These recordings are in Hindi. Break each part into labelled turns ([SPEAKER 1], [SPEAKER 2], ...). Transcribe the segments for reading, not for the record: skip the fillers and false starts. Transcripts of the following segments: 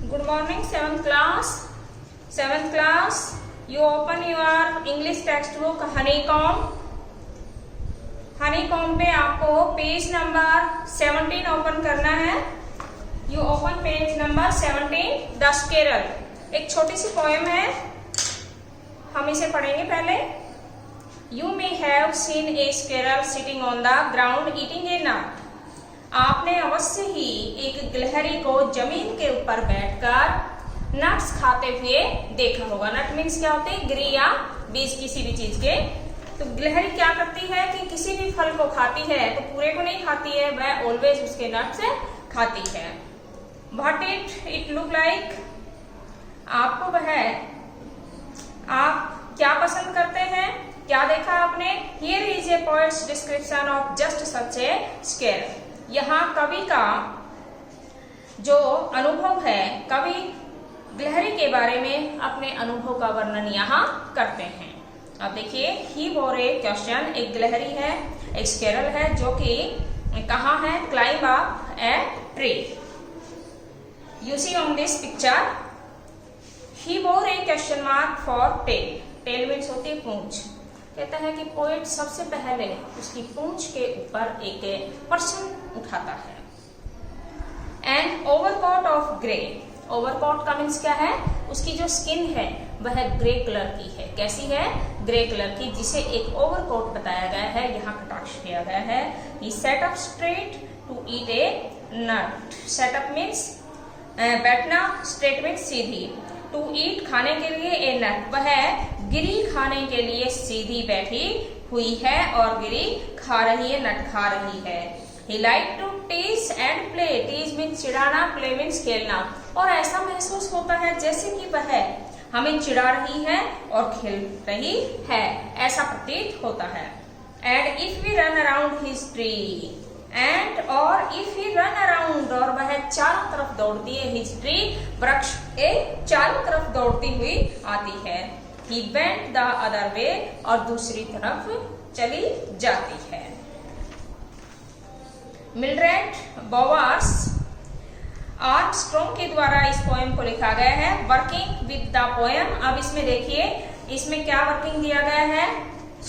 [SPEAKER 1] Good morning, 7th class. 7th class, you open your English textbook Honeycomb. Honeycomb पे आपको पेज नंबर 17 ओपन करना है. You open page number 17. The Squirrel. एक छोटी सी पोएम है, हम इसे पढ़ेंगे पहले. You may have seen a squirrel sitting on the ground eating a nut. आपने अवश्य ही एक गिलहरी को जमीन के ऊपर बैठकर नट्स खाते हुए देखा होगा. नट मीन्स क्या होते हैं? गिरी या बीज किसी भी चीज के. तो गिलहरी क्या करती है कि किसी भी फल को खाती है तो पूरे को नहीं खाती है, वह ऑलवेज उसके नट्स खाती है. What it look like. आपको वह आप क्या पसंद करते हैं, क्या देखा आपने? Here is a poets description of just such A square. यहाँ कवि का जो अनुभव है, कवि गिलहरी के बारे में अपने अनुभव का वर्णन यहाँ करते हैं. अब देखिए, ही वोर ए क्वेश्चन. एक गिलहरी है, एक स्क्वेरल है जो कि कहाँ है? Climb up a tree. You see on this picture. He wore a question mark for tail. Tail means होती है पूंछ. कहता है कि पोएट सबसे पहले उसकी पूंछ के ऊपर एक प्रश्न उठाता है. And overcoat of grey. Overcoat का मीन्स क्या है? उसकी जो स्किन है वह ग्रे कलर की है. कैसी है? ग्रे कलर की, जिसे एक ओवरकोट बताया गया है. यहाँ कटाक्ष किया गया है. He sat up straight to eat a nut. Sat up means बैठना, स्ट्रेट मीन्स सीधी. टू ईट खाने के लिए ए नट. वह गिरी खाने के लिए सीधी बैठी हुई है और गिरी खा रही है, नट खा रही है. He like to tease and play. Tease means चिढ़ाना, play means खेलना. और ऐसा महसूस होता है जैसे कि वह हमें चिढ़ा रही है और खेल रही है, ऐसा प्रतीत होता है. And if we run around his tree. And और if he run around, और वह चारों तरफ दौड़ती है. his tree वृक्ष के चारों तरफ दौड़ती हुई आती है. He went the other way, और दूसरी तरफ चली जाती है. मिल्ड्रेड बोवर्स आर्मस्ट्रॉन्ग के द्वारा इस पोएम को लिखा गया है. Working with the poem. अब इसमें देखिए, इसमें क्या वर्किंग दिया गया है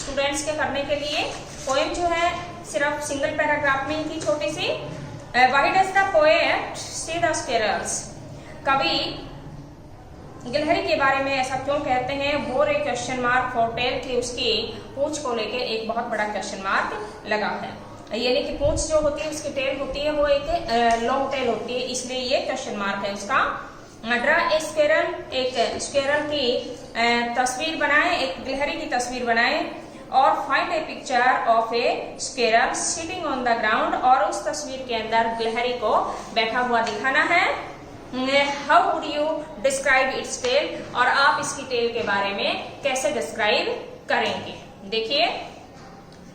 [SPEAKER 1] स्टूडेंट्स के करने के लिए. पोएम जो है सिर्फ सिंगल पैराग्राफ में ही छोटी सी. व्हाई डज द पोएट से द स्क्वेरल्स. कवि गिलहरी के बारे में ऐसा क्यों कहते हैं? वोर a question mark for tell, कि उसकी पूंछ को लेकर एक बहुत बड़ा क्वेश्चन मार्क लगा है. यानी कि पूंछ जो होती है, उसकी टेल होती है, वो एक लॉन्ग टेल होती है, इसलिए ये क्वेश्चन मार्क है उसका. Draw a squirrel. एक स्क्वेरल की तस्वीर बनाए, एक गिलहरी की तस्वीर बनाए. और find A picture of A squirrel sitting on the ground. और उस तस्वीर के अंदर गिलहरी को बैठा हुआ दिखाना है. How would you describe its tail. और आप इसकी टेल के बारे में कैसे डिस्क्राइब करेंगे? देखिए,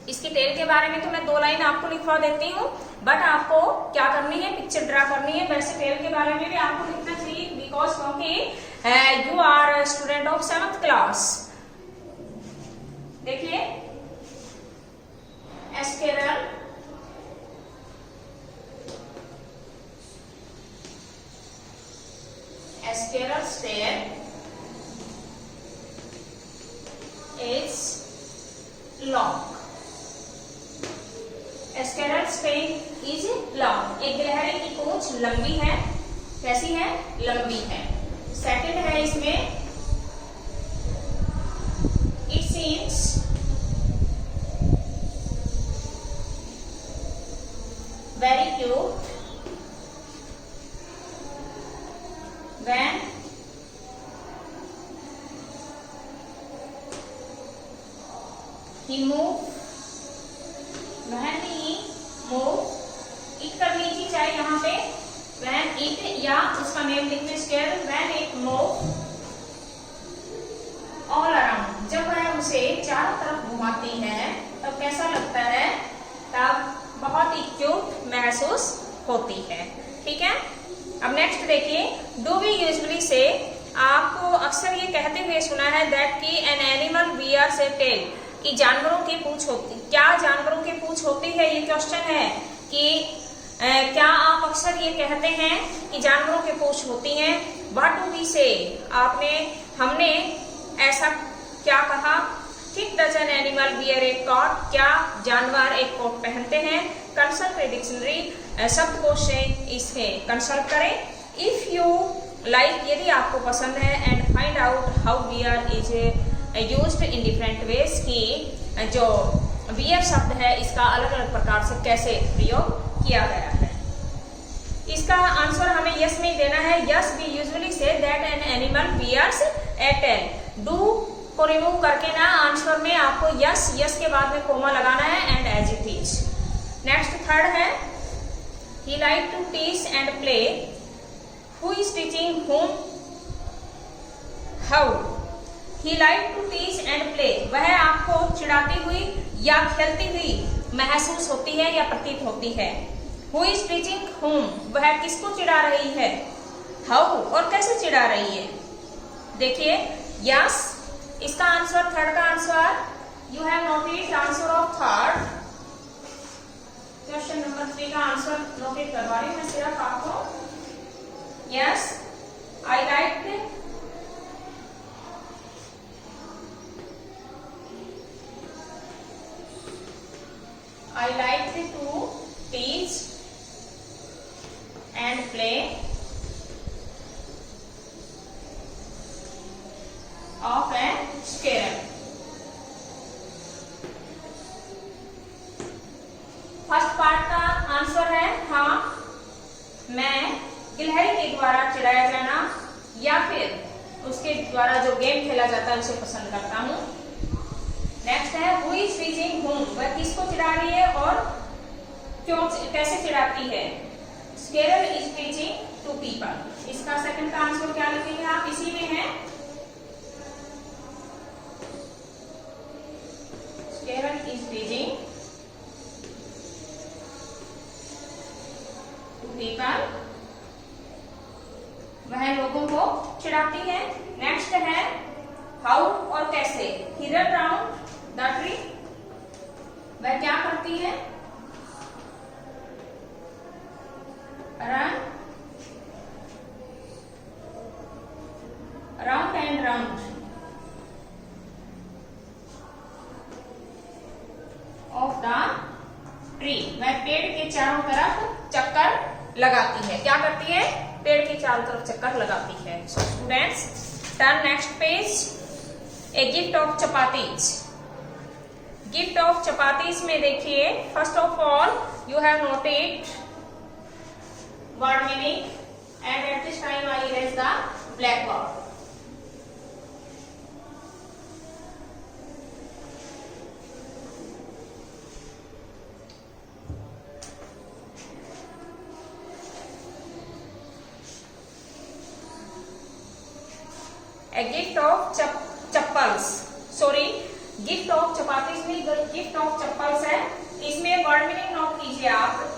[SPEAKER 1] इसकी टेल के बारे में तो मैं 2 लाइन आपको लिखवा देती हूँ, बट आपको क्या करनी है? पिक्चर ड्रा करनी है. वैसे टेल के बारे में भी आपको लिखना चाहिए, बिकॉज क्योंकि you are student of 7th class. देखिए, squirrel squirrel's tail is long. Squirrel's tail is long. एक गिलहरी की पूंछ लंबी है. कैसी है? लंबी है. सेकंड है इसमें, it seems very cute when he move. When he move, it कर लीजिए चाहे यहाँ पे. When it, या उसका नेम लिखने square. When it move all around. जब वह उसे चारों तरफ घुमाती है तब कैसा लगता है? तब बहुत ही क्यूट महसूस होती है. ठीक है. अब नेक्स्ट देखिए, डू वी यूजुअली से. आपको अक्सर ये कहते हुए सुना है दैट की an animal wears a tail, कि जानवरों की पूंछ होती. क्या जानवरों की पूंछ होती है? ये क्वेश्चन है कि क्या आप अक्सर ये कहते हैं कि जानवरों के पूंछ होती हैं? व्हाट डू वी से? हमने ऐसा क्या कहा? ठीक does an animal wear a coat? क्या जानवर एक कोट पहनते हैं? कंसल्ट ए डिक्शनरी, शब्दकोश से इसे कंसल्ट करें। इफ यू लाइक, यदि आपको पसंद है, and find out how wear is used in different ways, की जो वियर शब्द है इसका अलग अलग प्रकार से कैसे प्रयोग किया गया है। इसका आंसर हमें यस में देना है। Yes, we usually say that an animal wears a tail. Do को रिमूव करके ना आंसर में आपको यस, यस के बाद में कोमा लगाना है, and as it is. Next third है, he like to teach and play. Who is teaching whom? How? He like to teach and play, वह आपको चिढ़ाती हुई या खेलती हुई महसूस होती है या प्रतीत होती है। Who is teaching whom? वह किसको चिढ़ा रही है? How? और कैसे चिढ़ा रही है? देखिए, यस, इसका आंसर, थर्ड का answer, you have noted answer of third. Question number 3 का आंसर नोटेट करवा रही हूं मैं सिर्फ आपको। Yes, I like to teach and play of a squirrel. First part का आंसर है हाँ, मैं गिलहरी के द्वारा चिढ़ाया जाना या फिर उसके द्वारा जो गेम खेला जाता है उसे पसंद करता हूँ। नेक्स्ट है, हु इज टीचिंग whom? वह किसको चिढ़ा रही है और क्यों, कैसे चिढ़ाती है? Squirrel is teaching to people. इसका सेकंड का आंसर क्या लिखेंगे आप? इसी में है, squirrel is teaching to people, वह लोगों को चिढ़ाती है। नेक्स्ट है, हाउ और कैसे? ही रन राउंड द ट्री, वह क्या करती है? Run round and round of the tree, वह पेड़ के चारों तरफ चक्कर लगाती है। क्या करती है? पेड़ के चारों तरफ चक्कर लगाती है। So students, turn next page. A gift of chapatis. Gift of chapatis में देखिए, first of all you have noted word meaning, and at this time I erase the blackboard. A gift of chappals, sorry, gift of chapatis में gift of chappals है। इसमें word meaning नोट कीजिए आप।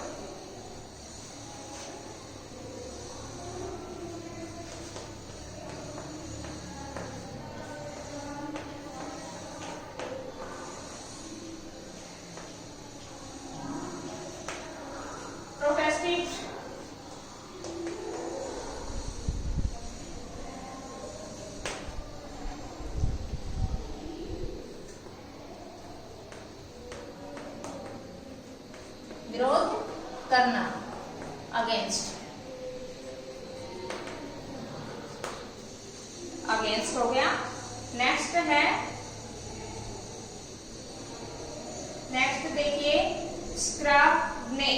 [SPEAKER 1] विरोध करना, अगेंस्ट, अगेंस्ट हो गया। नेक्स्ट है, नेक्स्ट देखिए, स्क्रैपने,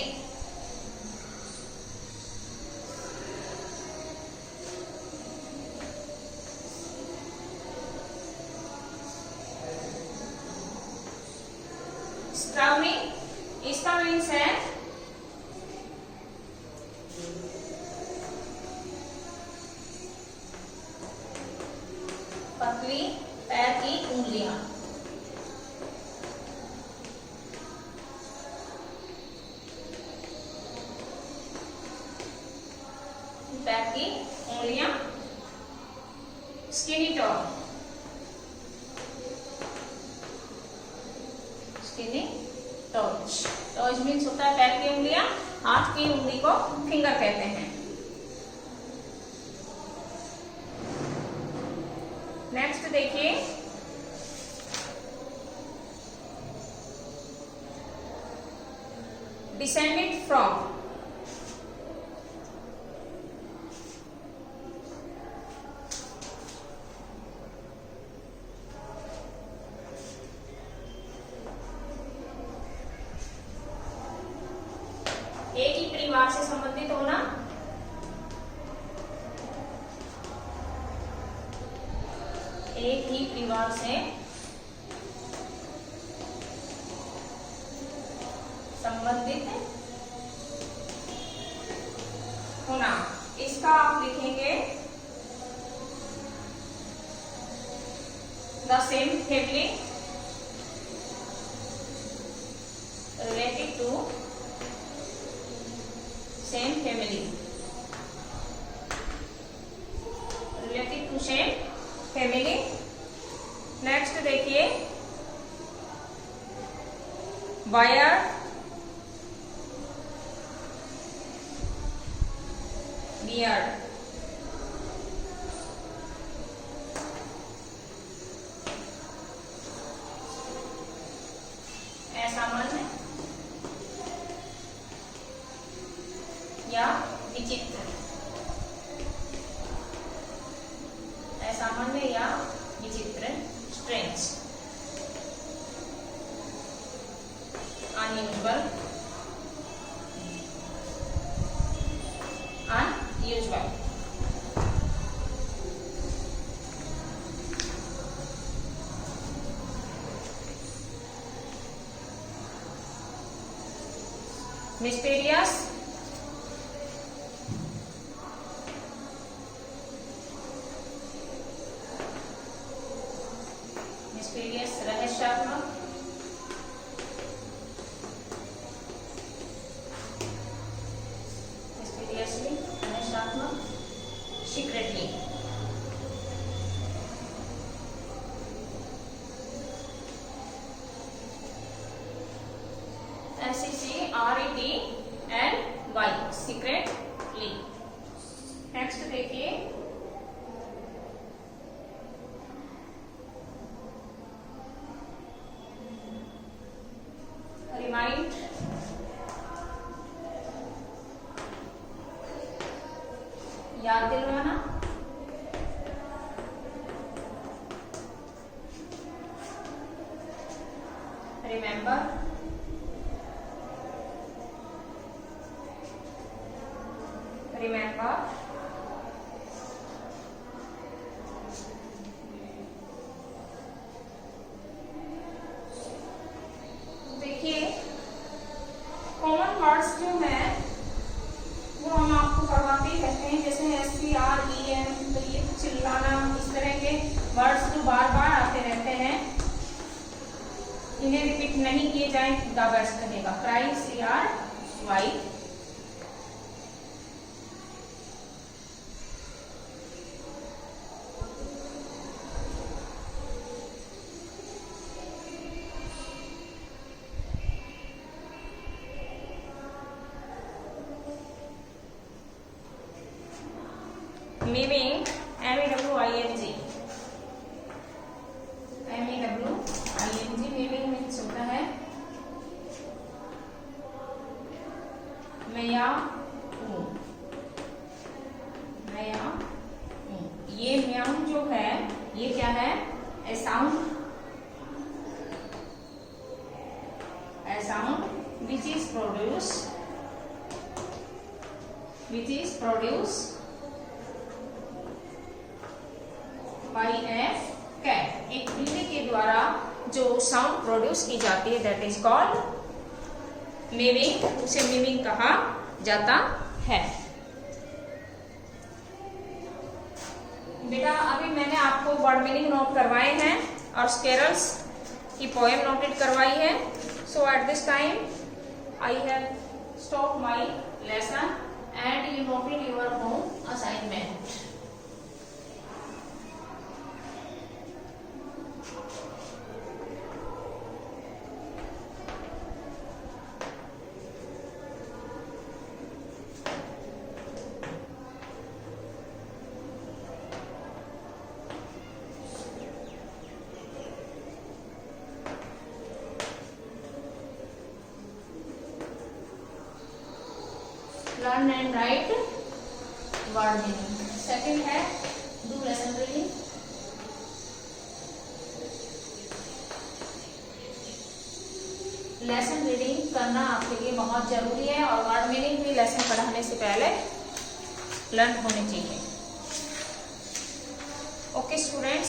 [SPEAKER 1] स्क्रैपने, इसका मीन्स है पतली पैर की उंगलियां। पैर की उंगलियां। स्किनी टॉ, स्किनी टॉच। टॉच मीन्स होता है पैर की उंगलियां। हाथ की उंगली को फिंगर कहते हैं। नेक्स्ट देखिए, डिसेंडेड फ्रॉम। एक ही परिवार से संबंधित होना, एक ही परिवार से संबंधित होना, इसका आप लिखेंगे the same family related to same family, related to same family. Next देखिए, वायर बियर्ड, असामान्य या विचित्र, असामान्य या विचित्र, strange, unusual, unusual. Mysterious, mysterious रहस्यात्मक, मिस्टीरियसली रहस्यात्मक, सीक्रेटली। SECRETLY, secretly. नेक्स्ट देखिए, रिमाइंड, याद दिलवाना, रिमेंबर, रिमेंबर, देखिए कॉमन वर्ड्स जो है वो हम आपको करवाते ही रहते हैं, जैसे SCREM, तो ये चिल्लाना, इस तरह के वर्ड्स जो बार बार आते रहते हैं, इन्हें रिपीट नहीं किए जाए द बेस्ट रहेगा। क्राई, CRY, मीविंग, MEWING, मीविंग मीन्स होता है मैं या हूँ, मैं या हूँ। ये म्याऊं जो है ये क्या है, ए sound which is produced by a cat, एक बिल्ली के द्वारा जो साउंड प्रोड्यूस की जाती है दैट इज कॉल्ड मीविंग, उसे मीविंग कहा जाता है। बेटा अभी मैंने आपको वर्ड मीनिंग नोट करवाए हैं और स्केरल्स की पोएम नोटेड करवाई है। So at this time I have stop my lesson and you noted your home assignment. Learn and write word meaning. Second है do lesson reading. Lesson reading करना आपके लिए बहुत जरूरी है और वर्ड मीनिंग भी लेसन पढ़ाने से पहले लर्न होने चाहिए। Okay students.